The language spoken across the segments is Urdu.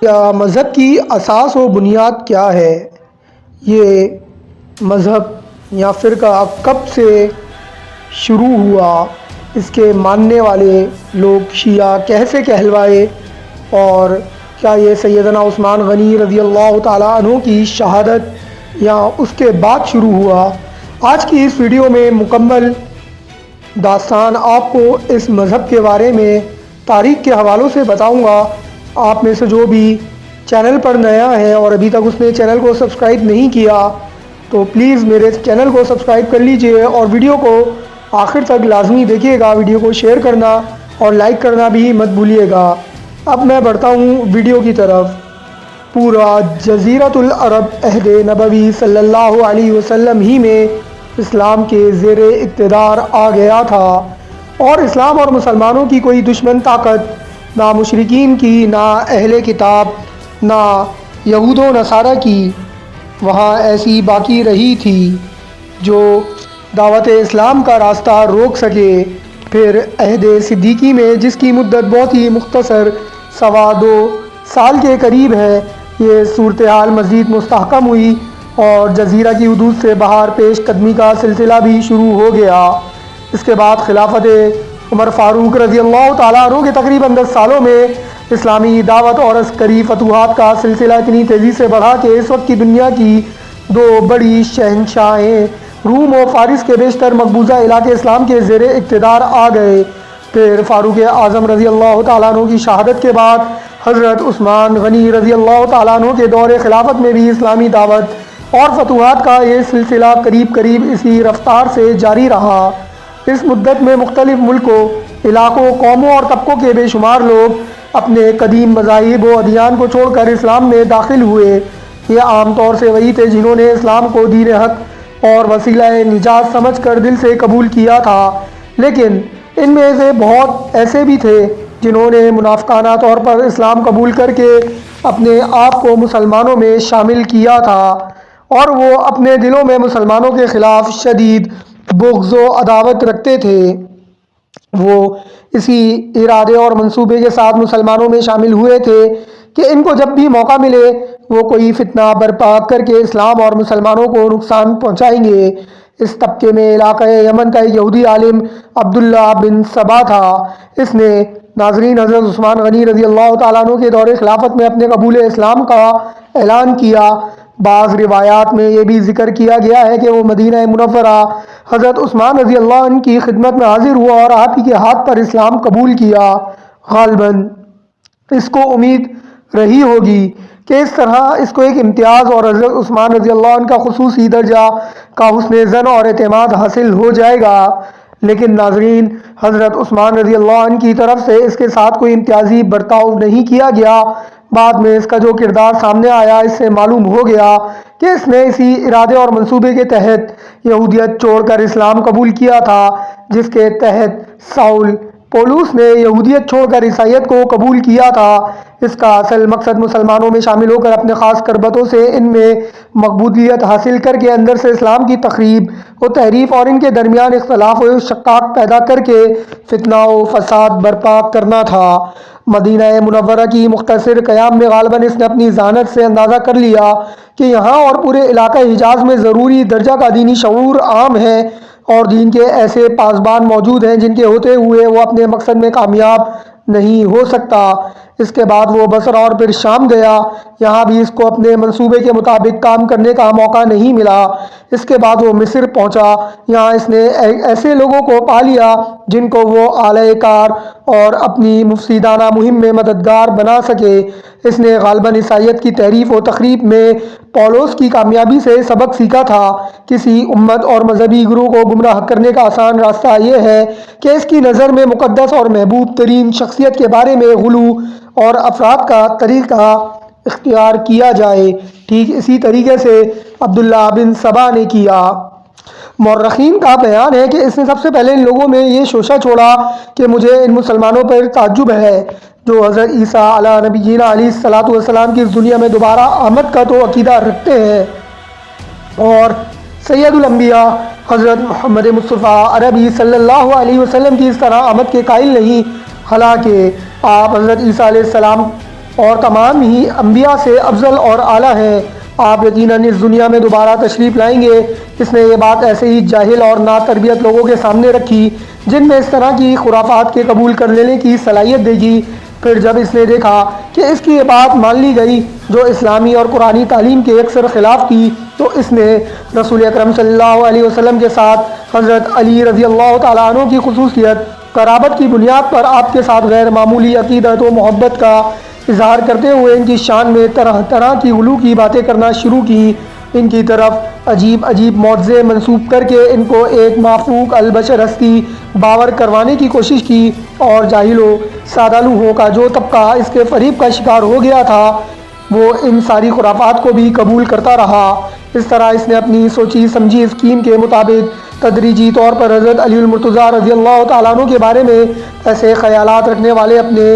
یا مذہب کی اساس و بنیاد کیا ہے؟ یہ مذہب یا فرقہ کب سے شروع ہوا؟ اس کے ماننے والے لوگ شیعہ کیسے کہلوائے؟ اور کیا یہ سیدنا عثمان غنی رضی اللہ تعالیٰ عنہ کی شہادت یا اس کے بعد شروع ہوا؟ آج کی اس ویڈیو میں مکمل داستان آپ کو اس مذہب کے بارے میں تاریخ کے حوالوں سے بتاؤں گا۔ آپ میں سے جو بھی چینل پر نیا ہے اور ابھی تک اس نے چینل کو سبسکرائب نہیں کیا تو پلیز میرے چینل کو سبسکرائب کر لیجئے اور ویڈیو کو آخر تک لازمی دیکھیے گا۔ ویڈیو کو شیئر کرنا اور لائک کرنا بھی مت بھولیے گا۔ اب میں بڑھتا ہوں ویڈیو کی طرف۔ پورا جزیرۃ العرب عہد نبوی صلی اللہ علیہ وسلم ہی میں اسلام کے زیر اقتدار آ گیا تھا، اور اسلام اور مسلمانوں کی کوئی دشمن طاقت نہ مشرکین کی، نہ اہل کتاب، نہ یہود و نصارہ کی وہاں ایسی باقی رہی تھی جو دعوت اسلام کا راستہ روک سکے۔ پھر عہد صدیقی میں، جس کی مدت بہت ہی مختصر 2.25 سال کے قریب ہے، یہ صورتحال مزید مستحکم ہوئی اور جزیرہ کی حدود سے باہر پیش قدمی کا سلسلہ بھی شروع ہو گیا۔ اس کے بعد خلافت عمر فاروق رضی اللہ تعالیٰ عنہ کے تقریباً 10 سالوں میں اسلامی دعوت اور عسکری فتوحات کا سلسلہ اتنی تیزی سے بڑھا کہ اس وقت کی دنیا کی دو بڑی شہنشاہیں روم و فارس کے بیشتر مقبوضہ علاقے اسلام کے زیر اقتدار آ گئے۔ پھر فاروق اعظم رضی اللہ تعالیٰ عنہ کی شہادت کے بعد حضرت عثمان غنی رضی اللہ تعالیٰ عنہ کے دور خلافت میں بھی اسلامی دعوت اور فتوحات کا یہ سلسلہ قریب اسی رفتار سے جاری رہا۔ اس مدت میں مختلف ملکوں، علاقوں، قوموں اور طبقوں کے بے شمار لوگ اپنے قدیم مذاہب و ادیان کو چھوڑ کر اسلام میں داخل ہوئے۔ یہ عام طور سے وہی تھے جنہوں نے اسلام کو دین حق اور وسیلہ نجات سمجھ کر دل سے قبول کیا تھا، لیکن ان میں سے بہت ایسے بھی تھے جنہوں نے منافقانہ طور پر اسلام قبول کر کے اپنے آپ کو مسلمانوں میں شامل کیا تھا، اور وہ اپنے دلوں میں مسلمانوں کے خلاف شدید بغض و عداوت رکھتے تھے۔ وہ اسی ارادے اور منصوبے کے ساتھ مسلمانوں میں شامل ہوئے تھے کہ ان کو جب بھی موقع ملے وہ کوئی فتنہ برپا کر کے اسلام اور مسلمانوں کو نقصان پہنچائیں گے۔ اس طبقے میں علاقہ یمن کا ایک یہودی عالم عبداللہ بن سبا تھا۔ اس نے ناظرین حضرت عثمان غنی رضی اللہ تعالیٰ عنہ کے دور خلافت میں اپنے قبول اسلام کا اعلان کیا۔ بعض روایات میں یہ بھی ذکر کیا گیا ہے کہ وہ مدینہ منورہ حضرت عثمان رضی اللہ عنہ کی خدمت میں حاضر ہوا اور آپ ہی کے ہاتھ پر اسلام قبول کیا۔ غالباً اس کو امید رہی ہوگی کہ اس طرح اس کو ایک امتیاز اور حضرت عثمان رضی اللہ عنہ کا خصوصی درجہ کا حسن ظن اور اعتماد حاصل ہو جائے گا، لیکن ناظرین حضرت عثمان رضی اللہ عنہ کی طرف سے اس کے ساتھ کوئی امتیازی برتاؤ نہیں کیا گیا۔ بعد میں اس کا جو کردار سامنے آیا، اس سے معلوم ہو گیا کہ اس نے اسی ارادے اور منصوبے کے تحت یہودیت چھوڑ کر اسلام قبول کیا تھا، جس کے تحت ساؤل پولوس نے یہودیت چھوڑ کر عیسائیت کو قبول کیا تھا۔ اس کا اصل مقصد مسلمانوں میں شامل ہو کر اپنے خاص کربتوں سے ان میں مقبولیت حاصل کر کے اندر سے اسلام کی تخریب و تحریف اور ان کے درمیان اختلاف و شقاق پیدا کر کے فتنہ و فساد برپا کرنا تھا۔ مدینہ منورہ کی مختصر قیام میں غالباً اس نے اپنی ذہانت سے اندازہ کر لیا کہ یہاں اور پورے علاقہ حجاز میں ضروری درجہ کا دینی شعور عام ہے اور دین کے ایسے پاسبان موجود ہیں جن کے ہوتے ہوئے وہ اپنے مقصد میں کامیاب نہیں ہو سکتا۔ اس کے بعد وہ بصرہ اور پھر شام گیا۔ یہاں بھی اس کو اپنے منصوبے کے مطابق کام کرنے کا موقع نہیں ملا۔ اس کے بعد وہ مصر پہنچا۔ یہاں اس نے ایسے لوگوں کو پا لیا جن کو وہ اعلی کار اور اپنی مفسدانہ مہم میں مددگار بنا سکے۔ اس نے غالباً عیسائیت کی تحریف و تخریب میں پولس کی کامیابی سے سبق سیکھا تھا۔ کسی امت اور مذہبی گروہ کو گمراہ کرنے کا آسان راستہ یہ ہے کہ اس کی نظر میں مقدس اور محبوب ترین شخصیت کے بارے میں غلو اور افراد کا طریقہ اختیار کیا جائے۔ ٹھیک اسی طریقے سے عبداللہ بن سبا نے کیا۔ مورخین کا بیان ہے کہ اس نے سب سے پہلے ان لوگوں میں یہ شوشہ چھوڑا کہ مجھے ان مسلمانوں پر تعجب ہے جو حضرت عیسیٰ علیہ نبینا علیہ الصلوۃ والسلام کی اس دنیا میں دوبارہ آمد کا تو عقیدہ رکھتے ہیں اور سید الانبیاء حضرت محمد مصطفیٰ عربی صلی اللہ علیہ وسلم کی اس طرح آمد کے قائل نہیں، حالانکہ آپ حضرت عیسیٰ علیہ السلام اور تمام ہی انبیاء سے افضل اور اعلیٰ ہیں۔ آپ یقیناً اس دنیا میں دوبارہ تشریف لائیں گے۔ اس نے یہ بات ایسے ہی جاہل اور ناتربیت لوگوں کے سامنے رکھی جن میں اس طرح کی خرافات کے قبول کر لینے کی صلاحیت دیکھی۔ پھر جب اس نے دیکھا کہ اس کی یہ بات مان لی گئی جو اسلامی اور قرآنی تعلیم کے اکثر خلاف تھی، تو اس نے رسول اکرم صلی اللہ علیہ وسلم کے ساتھ حضرت علی رضی اللہ تعالیٰ عنہ کی خصوصیت قرابت کی بنیاد پر آپ کے ساتھ غیر معمولی عقیدت و محبت کا اظہار کرتے ہوئے ان کی شان میں طرح طرح کی غلو کی باتیں کرنا شروع کی۔ ان کی طرف عجیب عجیب معجزے منسوب کر کے ان کو ایک مافوق البشر ہستی باور کروانے کی کوشش کی، اور جاہلوں سادہ لوحوں کا جو طبقہ اس کے فریب کا شکار ہو گیا تھا وہ ان ساری خرافات کو بھی قبول کرتا رہا۔ اس طرح اس نے اپنی سوچی سمجھی اسکیم کے مطابق تدریجی طور پر حضرت علی المرتضیٰ رضی اللہ تعالیٰ عنہ کے بارے میں ایسے خیالات رکھنے والے اپنے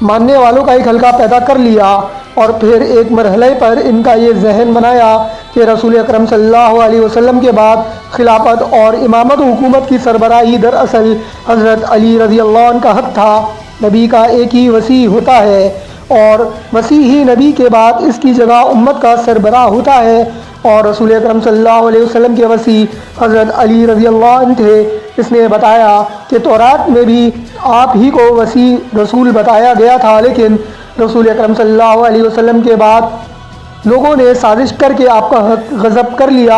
ماننے والوں کا ایک حلقہ پیدا کر لیا، اور پھر ایک مرحلے پر ان کا یہ ذہن بنایا کہ رسول اکرم صلی اللہ علیہ وسلم کے بعد خلافت اور امامت و حکومت کی سربراہی دراصل حضرت علی رضی اللہ عنہ کا حق تھا۔ نبی کا ایک ہی وصی ہوتا ہے اور مسیحی نبی کے بعد اس کی جگہ امت کا سربراہ ہوتا ہے، اور رسول اکرم صلی اللہ علیہ وسلم کے وصی حضرت علی رضی اللہ عنہ تھے۔ اس نے بتایا کہ تورات میں بھی آپ ہی کو وصی رسول بتایا گیا تھا، لیکن رسول اکرم صلی اللہ علیہ وسلم کے بعد لوگوں نے سازش کر کے آپ کا حق غصب کر لیا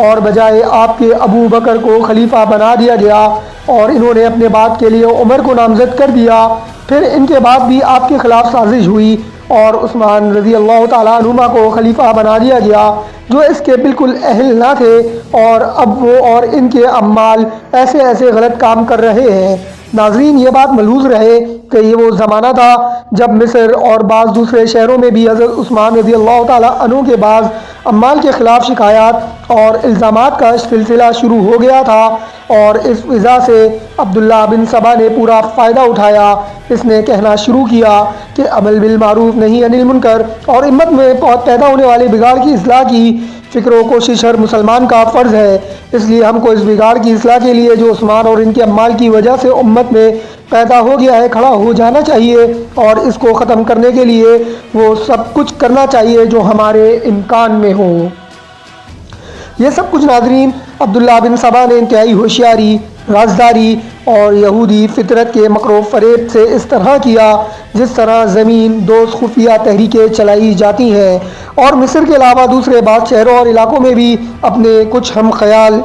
اور بجائے آپ کے ابو بکر کو خلیفہ بنا دیا گیا، اور انہوں نے اپنے بعد کے لیے عمر کو نامزد کر دیا۔ پھر ان کے بعد بھی آپ کے خلاف سازش ہوئی اور عثمان رضی اللہ تعالیٰ عنہ کو خلیفہ بنا دیا گیا جو اس کے بالکل اہل نہ تھے، اور اب وہ اور ان کے عمال ایسے غلط کام کر رہے ہیں۔ ناظرین، یہ بات ملحوظ رہے کہ یہ وہ زمانہ تھا جب مصر اور بعض دوسرے شہروں میں بھی حضرت عثمان رضی اللہ تعالیٰ عنہ کے بعض عمال کے خلاف شکایات اور الزامات کا سلسلہ شروع ہو گیا تھا، اور اس وجہ سے عبداللہ بن سبا نے پورا فائدہ اٹھایا۔ اس نے کہنا شروع کیا کہ عمل بالمعروف نہی عن المنکر اور امت میں پیدا ہونے والے بگاڑ کی اصلاح کی فکر و کوشش ہر مسلمان کا فرض ہے۔ اس لیے ہم کو اس بگاڑ کی اصلاح کے لیے جو عثمان اور ان کے عمال کی وجہ سے امت میں پیدا ہو گیا ہے کھڑا ہو جانا چاہیے، اور اس کو ختم کرنے کے لیے وہ سب کچھ کرنا چاہیے جو ہمارے امکان میں ہو۔ یہ سب کچھ ناظرین عبداللہ بن سبا نے انتہائی ہوشیاری، رازداری اور یہودی فطرت کے مکر و فریب سے اس طرح کیا جس طرح زمین دوز خفیہ تحریکیں چلائی جاتی ہیں، اور مصر کے علاوہ دوسرے بعض شہروں اور علاقوں میں بھی اپنے کچھ ہم خیال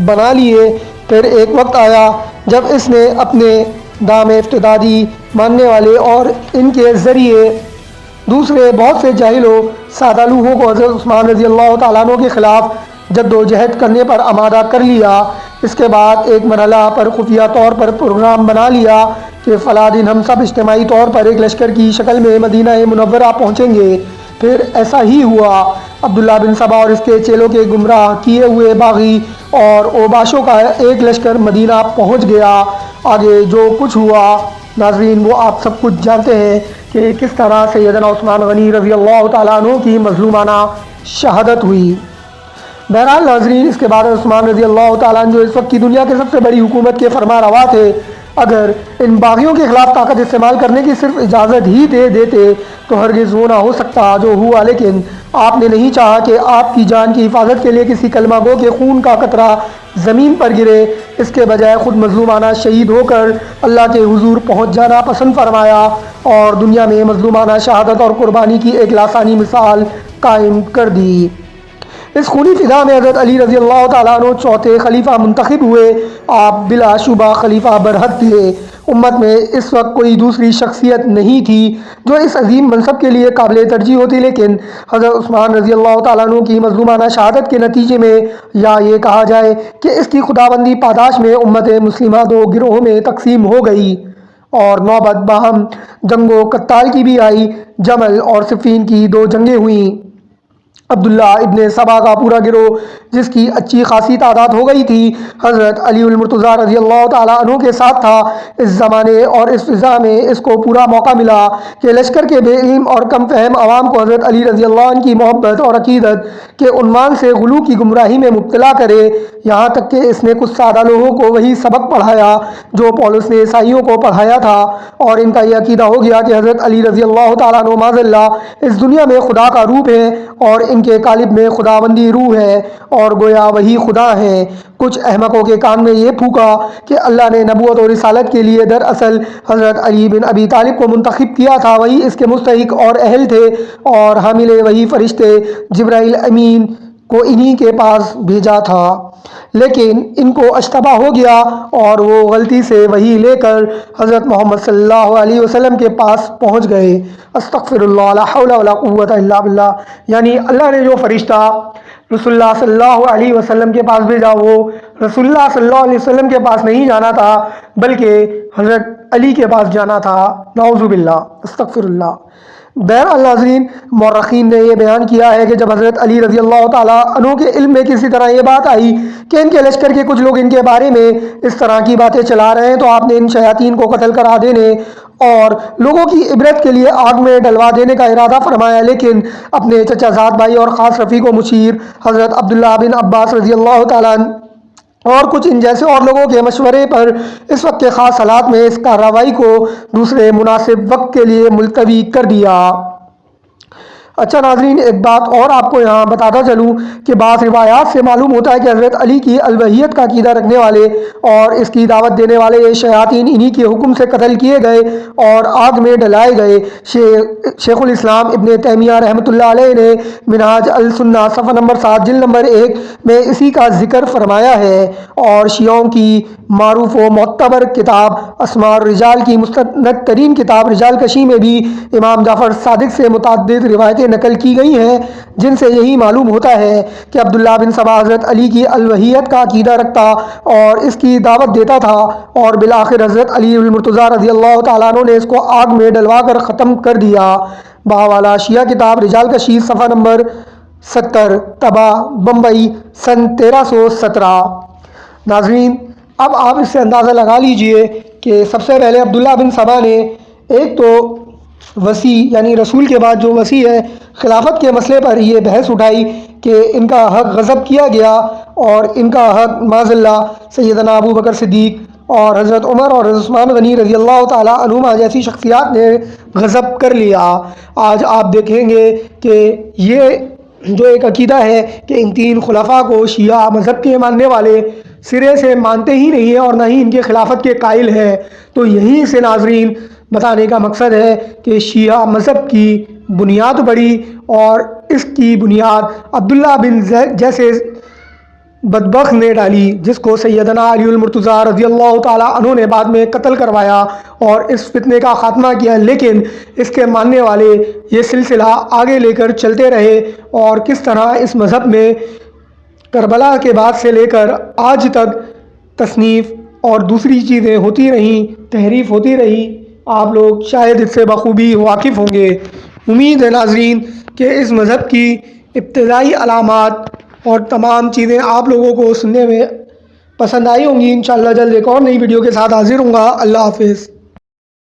بنا لیے۔ پھر ایک وقت آیا جب اس نے اپنے دام افتدادی ماننے والے اور ان کے ذریعے دوسرے بہت سے جاہلوں سادہ لوحوں کو حضرت عثمان رضی اللہ تعالیٰ عنہ کے خلاف جد و جہد کرنے پر آمادہ کر لیا۔ اس کے بعد ایک مرحلہ پر خفیہ طور پر پروگرام بنا لیا کہ فلاں دن ہم سب اجتماعی طور پر ایک لشکر کی شکل میں مدینہ منورہ پہنچیں گے۔ پھر ایسا ہی ہوا۔ عبداللہ بن سبا اور اس کے چیلوں کے گمراہ کیے ہوئے باغی اور اوباشوں کا ایک لشکر مدینہ پہنچ گیا۔ آگے جو کچھ ہوا ناظرین وہ آپ سب کچھ جانتے ہیں کہ کس طرح سیدنا عثمان غنی رضی اللہ تعالیٰ عنہ کی مظلومانہ شہادت ہوئی۔ بہرحال ناظرین، اس کے بعد عثمان رضی اللہ تعالیٰ عنہ جو اس وقت کی دنیا کے سب سے بڑی حکومت کے فرما روا تھے، اگر ان باغیوں کے خلاف طاقت استعمال کرنے کی صرف اجازت ہی دے دیتے تو ہرگز وہ نہ ہو سکتا جو ہوا، لیکن آپ نے نہیں چاہا کہ آپ کی جان کی حفاظت کے لیے کسی کلمہ گو کے خون کا قطرہ زمین پر گرے۔ اس کے بجائے خود مظلومانہ شہید ہو کر اللہ کے حضور پہنچ جانا پسند فرمایا اور دنیا میں مظلومانہ شہادت اور قربانی کی ایک لاسانی مثال قائم کر دی۔ اس خونی فدا میں حضرت علی رضی اللہ تعالیٰ عنہ چوتھے خلیفہ منتخب ہوئے۔ آپ بلا شبہ خلیفہ برحق تھے۔ امت میں اس وقت کوئی دوسری شخصیت نہیں تھی جو اس عظیم منصب کے لیے قابل ترجیح ہوتی، لیکن حضرت عثمان رضی اللہ تعالیٰ عنہ کی مظلومانہ شہادت کے نتیجے میں، یا یہ کہا جائے کہ اس کی خداوندی پاداش میں، امت مسلمہ دو گروہوں میں تقسیم ہو گئی اور نوبت باہم جنگ و قتال کی بھی آئی۔ جمل اور صفین کی دو جنگیں ہوئیں۔ عبداللہ ابن سبا کا پورا گروہ جس کی اچھی خاصی تعداد ہو گئی تھی حضرت علی المرتضیٰ رضی اللہ تعالیٰ عنہ کے ساتھ تھا۔ اس زمانے اور اس فضا میں اس کو پورا موقع ملا کہ لشکر کے بے علم اور کم فہم عوام کو حضرت علی رضی اللہ عنہ کی محبت اور عقیدت کے عنوان سے غلو کی گمراہی میں مبتلا کرے، یہاں تک کہ اس نے کچھ سادہ لوگوں کو وہی سبق پڑھایا جو پولس نے عیسائیوں کو پڑھایا تھا، اور ان کا یہ عقیدہ ہو گیا کہ حضرت علی رضی اللہ تعالیٰ عنہ معاذ اللہ اس دنیا میں خدا کا روپ ہے اور ان کے قالب میں خداوندی روح ہے اور گویا وہی خدا ہے۔ کچھ احمقوں کے کان میں یہ پھونکا کہ اللہ نے نبوت اور رسالت کے لیے دراصل حضرت علی بن ابی طالب کو منتخب کیا تھا، وہی اس کے مستحق اور اہل تھے، اور حامل وہی فرشتے جبرائیل امین کو انہی کے پاس بھیجا تھا، لیکن ان کو اشتباہ ہو گیا اور وہ غلطی سے وہی لے کر حضرت محمد صلی اللہ علیہ وسلم کے پاس پہنچ گئے۔ استغفر اللہ، لا حول ولا قوت الا باللہ، یعنی اللہ نے جو فرشتہ رسول اللہ صلی اللہ علیہ وسلم کے پاس بھیجا وہ رسول اللہ صلی اللہ علیہ وسلم کے پاس نہیں جانا تھا بلکہ حضرت علی کے پاس جانا تھا، نعوذ باللہ، استغفر اللہ۔ بہرحال ناظرین، مورخین نے یہ بیان کیا ہے کہ جب حضرت علی رضی اللہ تعالیٰ عنہ کے علم میں کسی طرح یہ بات آئی کہ ان کے لشکر کے کچھ لوگ ان کے بارے میں اس طرح کی باتیں چلا رہے ہیں، تو آپ نے ان شیاطین کو قتل کرا دینے اور لوگوں کی عبرت کے لیے آگ میں ڈلوا دینے کا ارادہ فرمایا، لیکن اپنے چچا زاد بھائی اور خاص رفیق و مشیر حضرت عبداللہ بن عباس رضی اللہ تعالیٰ عنہ اور کچھ ان جیسے اور لوگوں کے مشورے پر اس وقت کے خاص حالات میں اس کارروائی کو دوسرے مناسب وقت کے لیے ملتوی کر دیا۔ اچھا ناظرین، ایک بات اور آپ کو یہاں بتاتا چلوں کہ بعض روایات سے معلوم ہوتا ہے کہ حضرت علی کی الوہیت کا عقیدہ رکھنے والے اور اس کی دعوت دینے والے یہ شیاطین انہی کے حکم سے قتل کیے گئے اور آگ میں ڈلائے گئے۔ شیخ الاسلام ابن تیمیہ رحمۃ اللہ علیہ نے منہاج السنہ صفحہ نمبر 7 جلد نمبر 1 میں اسی کا ذکر فرمایا ہے، اور شیعوں کی معروف و معتبر کتاب اسماء الرجال کی مستند ترین کتاب رجال کشی میں بھی امام جعفر صادق سے متعدد روایتیں نقل کی گئی ہیں جن سے یہی معلوم ہوتا ہے کہ عبداللہ بن سبا حضرت علی کی الوہیت کا عقیدہ رکھتا اور اس کی دعوت دیتا تھا، اور بالآخر حضرت علی المرتضیٰ رضی اللہ تعالیٰ عنہ نے اس کو آگ میں ڈلوا کر ختم کر دیا۔ بہاوالہ شیعہ کتاب رجال کشی صفحہ نمبر 70 طبع بمبئی سن 1317۔ ناظرین، اب آپ اس سے اندازہ لگا لیجئے کہ سب سے پہلے عبداللہ بن سبا نے ایک تو وسیع یعنی رسول کے بعد جو وسیع ہے خلافت کے مسئلے پر یہ بحث اٹھائی کہ ان کا حق غصب کیا گیا اور ان کا حق معاذ اللہ سیدنا ابو بکر صدیق اور حضرت عمر اور حضرت عثمان غنی رضی اللہ تعالیٰ عنہما جیسی شخصیات نے غصب کر لیا۔ آج آپ دیکھیں گے کہ یہ جو ایک عقیدہ ہے کہ ان تین خلفاء کو شیعہ مذہب کے ماننے والے سرے سے مانتے ہی نہیں ہیں اور نہ ہی ان کے خلافت کے قائل ہیں، تو یہیں سے ناظرین بتانے کا مقصد ہے کہ شیعہ مذہب کی بنیاد بڑی اور اس کی بنیاد عبداللہ بن زید جیسے بدبخت نے ڈالی، جس کو سیدنا علی المرتضیٰ رضی اللہ تعالیٰ عنہ نے بعد میں قتل کروایا اور اس فتنے کا خاتمہ کیا، لیکن اس کے ماننے والے یہ سلسلہ آگے لے کر چلتے رہے، اور کس طرح اس مذہب میں کربلا کے بعد سے لے کر آج تک تصنیف اور دوسری چیزیں ہوتی رہیں، تحریف ہوتی رہی، آپ لوگ شاید اس سے بخوبی واقف ہوں گے۔ امید ہے ناظرین کہ اس مذہب کی ابتدائی علامات اور تمام چیزیں آپ لوگوں کو سننے میں پسند آئی ہوں گی۔ انشاءاللہ جلد ایک اور نئی ویڈیو کے ساتھ حاضر ہوں گا۔ اللہ حافظ۔